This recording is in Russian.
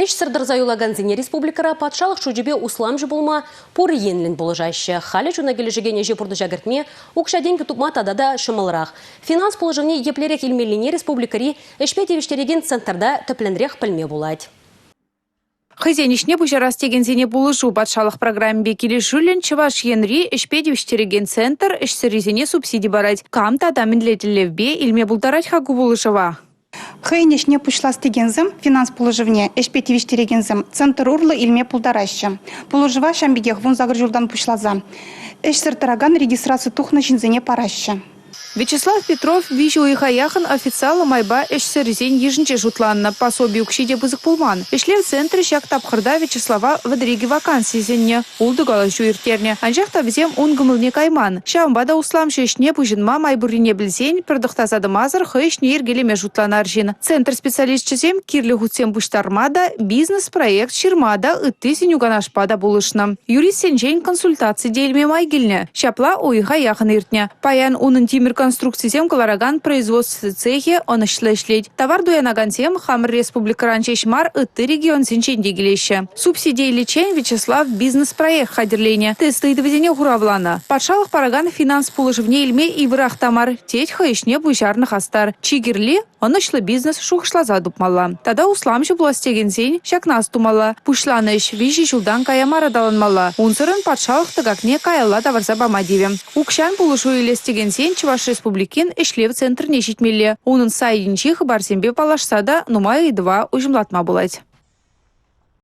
Эш сырдырза юлаганзине республикара патшалық шуджебе усламжы болма поры енлін болыжайшы. Халі жуна кележігене жепурды жагыртме укшаден күтукма тадада шымылырақ. Финанс положение еплерек илмеліне республикари эшпе девиштереген центрда төпленрех пілме болады. Хызенишне бұжарас тегензене болыжу патшалық программбе келешулен чываш енри эшпедевіштереген центр эшсірезене субсидий барать. Камта даминлетелевбе илме булдарать хагу болышыва. Хыйнешне пушлас тегензем финанс положивне эшпетивиштерегензем центр урлы илме пулдараща. Положива шамбигех вон загржурдан пушлаза. Эшсертараган регистрацию тухна шинзене параща. Вячеслав Петров вижу и хаяхан официала майба эшсерзень ежнче жутланна пособие укшиде бызык пулман. Эшле в центре щак тапхырда Вячеслава выдреги вакансии зенне. Улдыгала жуиртерне. Анжах табзем унгымылне кайман. Шамбада услам шешне пужинма майбурине білзень продуктазады мазыр хэшне ергелеме жутланаржин. Центр специалист чезем кирлі гуцем буштармада бизнес-проект ширмада ыттысень уганашпада булышна. Юрист сенжень консультации дельме майгильне. Шапла уйха яхан иртне. Паян унын тимир конструкциям калараган производство цехе он ишлешлеть. Товар дуянаган тем хамр республика ранчешмар ыты регион синчен дегелеще. Субсидии лечень Вячеслав бизнес-проект хадерлене. Тесты доведения хуравлана. Патшалық параган финанс положивне ильме и врах тамар. Теть хаишне буйжарных астар. Чигерли он ишле бизнес шухшла задупмала. Тада усламши бластеген зень шакнас тумала. Пушланыш вижи жулдан каямара даланмала. Унцерын патшалық тагакне каялла даварза бамадиве. Укшан полушу илестеген зень Чуваш республикин эшлев центр нечитмелле. Унын сайдинчи хабарсембе палашсада нумай 2 ужимлатма булать.